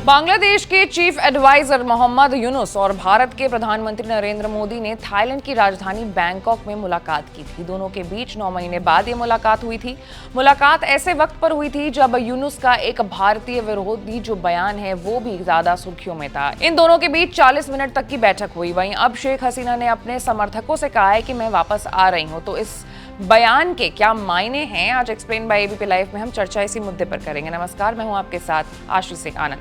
बांग्लादेश के chief adviser Mohammad Yunus और भारत के प्रधानमंत्री नरेंद्र मोदी ने थाईलैंड की राजधानी बैंकॉक में मुलाकात की थी। दोनों के बीच 9 महीने बाद ये मुलाकात हुई थी। मुलाकात ऐसे वक्त पर हुई थी जब यूनुस का एक भारतीय विरोधी जो बयान है वो भी ज्यादा सुर्खियों में था। इन दोनों के बीच 40 मिनट तक की बैठक हुई। वहीं अब शेख हसीना ने अपने समर्थकों से कहा है कि मैं वापस आ रही हूँ। तो इस बयान के क्या मायने हैं, आज एक्सप्लेन बाय एबीपी लाइव में हम चर्चा इसी मुद्दे पर करेंगे। नमस्कार, मैं हूं आपके साथ आशीष सिंह आनंद।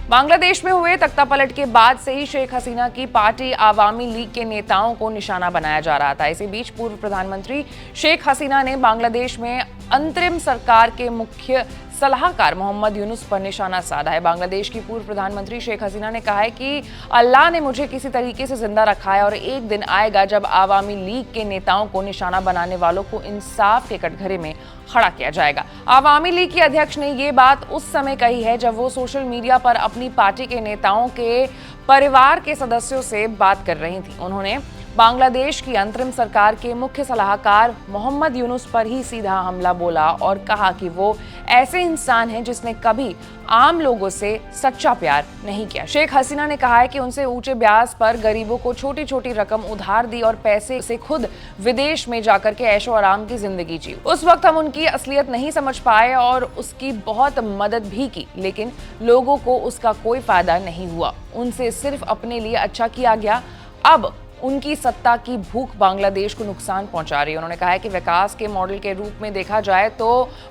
बांग्लादेश में हुए तख्तापलट के बाद से ही शेख हसीना की पार्टी आवामी लीग के नेताओं को निशाना बनाया जा रहा था। इसी बीच पूर्व प्रधानमंत्री शेख हसीना ने बांग्लादेश में अंतरिम सरकार के मुख्य सलाहकार मोहम्मद यूनुस पर निशाना साधा है। बांग्लादेश की पूर्व प्रधानमंत्री शेख हसीना ने कहा है कि अल्लाह ने मुझे किसी तरीके से जिंदा रखा है और एक दिन आएगा जब आवामी लीग के नेताओं को निशाना बनाने वालों को इंसाफ के कटघरे में खड़ा किया जाएगा। आवामी लीग की अध्यक्ष ने ये बात उस समय कही है जब वो सोशल मीडिया पर अपनी पार्टी के नेताओं के परिवार के सदस्यों से बात कर रही थी। उन्होंने बांग्लादेश की अंतरिम सरकार के मुख्य सलाहकार मोहम्मद यूनुस पर ही सीधा हमला बोला और कहा कि वो ऐसे इंसान हैं जिसने कभी आम लोगों से सच्चा प्यार नहीं किया। शेख हसीना ने कहा है कि उनसे ऊंचे ब्याज पर गरीबों को छोटी छोटी रकम उधार दी और पैसे से खुद विदेश में जाकर के ऐशो आराम की जिंदगी जी। उस वक्त हम उनकी असलियत नहीं समझ पाए और उसकी बहुत मदद भी की, लेकिन लोगों को उसका कोई फायदा नहीं हुआ। उनसे सिर्फ अपने लिए अच्छा किया गया। अब उनकी सत्ता की भूख बांग्लादेश को नुकसान पहुंचा रही है। उन्होंने कहा है कि विकास के मॉडल के रूप में देखा जाए तो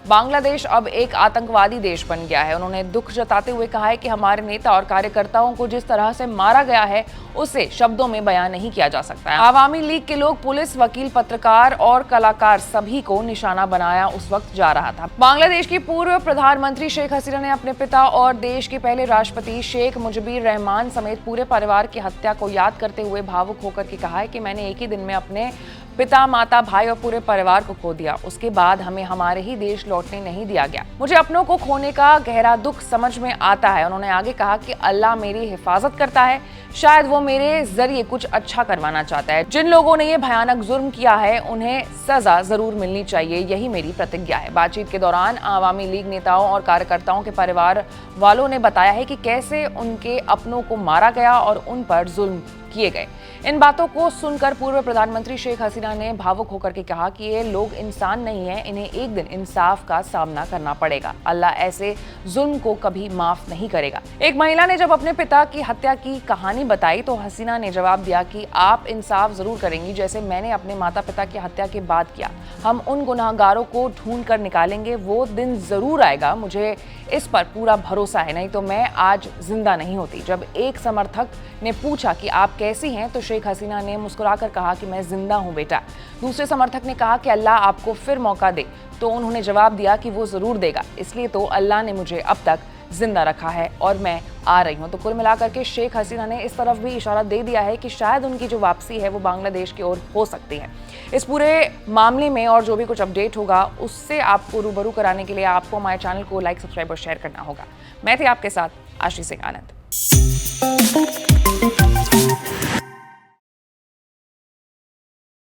बांग्लादेश अब एक आतंकवादी देश बन गया है। उन्होंने दुख जताते हुए कहा है कि हमारे नेता और कार्यकर्ताओं को जिस तरह से मारा गया है उसे शब्दों में बयान नहीं किया जा सकता है। आवामी लीग के लोग पुलिस, वकील, पत्रकार और कलाकार सभी को निशाना बनाया उस वक्त जा रहा था। बांग्लादेश की पूर्व प्रधानमंत्री शेख हसीना ने अपने पिता और देश के पहले राष्ट्रपति शेख मुजीबुर रहमान समेत पूरे परिवार की हत्या को याद करते हुए भावुक होकर के कहा है कि मैंने एक ही दिन में अपने पिता, माता, भाई और पूरे परिवार को खो दिया। उसके बाद हमें हमारे ही देश लौटने नहीं दिया गया। मुझे अपनों को खोने का गहरा दुख समझ में आता है। उन्होंने आगे कहा कि अल्लाह मेरी हिफाजत करता है, शायद वो मेरे जरिए कुछ अच्छा करवाना चाहता है। जिन लोगों ने ये भयानक जुर्म किया है उन्हें सजा जरूर मिलनी चाहिए, यही मेरी प्रतिज्ञा है। बातचीत के दौरान आवामी लीग नेताओं और कार्यकर्ताओं के परिवार वालों ने बताया है कि कैसे उनके अपनों को मारा गया और उन पर जुल्म किए गए। इन बातों को सुनकर पूर्व प्रधानमंत्री शेख हसीना ने भावुक होकर के कहा कि ये लोग इंसान नहीं हैं, इन्हें एक दिन इंसाफ का सामना करना पड़ेगा। अल्लाह ऐसे जुल्म को कभी माफ नहीं करेगा। एक महिला ने जब अपने पिता की हत्या की कहानी बताई तो हसीना ने जवाब दिया कि आप इंसाफ जरूर करेंगी जैसे मैंने अपने माता पिता की हत्या के बाद किया। हम उन गुनाहगारों को ढूंढ कर निकालेंगे, वो दिन जरूर आएगा। मुझे इस पर पूरा भरोसा है, नहीं तो मैं आज जिंदा नहीं होती। जब एक समर्थक ने पूछा कि आप कैसी हैं तो शेख हसीना ने मुस्कुराकर कहा कि मैं जिंदा हूं बेटा। दूसरे समर्थक ने कहा कि अल्लाह आपको फिर मौका दे, तो उन्होंने जवाब दिया कि वो जरूर देगा, इसलिए तो अल्लाह ने मुझे अब तक जिंदा रखा है और मैं आ रही हूं। तो कुल मिलाकर के शेख हसीना ने इस तरफ भी इशारा दे दिया है कि शायद उनकी जो वापसी है वो बांग्लादेश की ओर हो सकती है। इस पूरे मामले में और जो भी कुछ अपडेट होगा उससे आपको रूबरू कराने के लिए आपको हमारे चैनल को लाइक, सब्सक्राइब और शेयर करना होगा। मैं थी आपके साथ आशीष सिंह आनंद।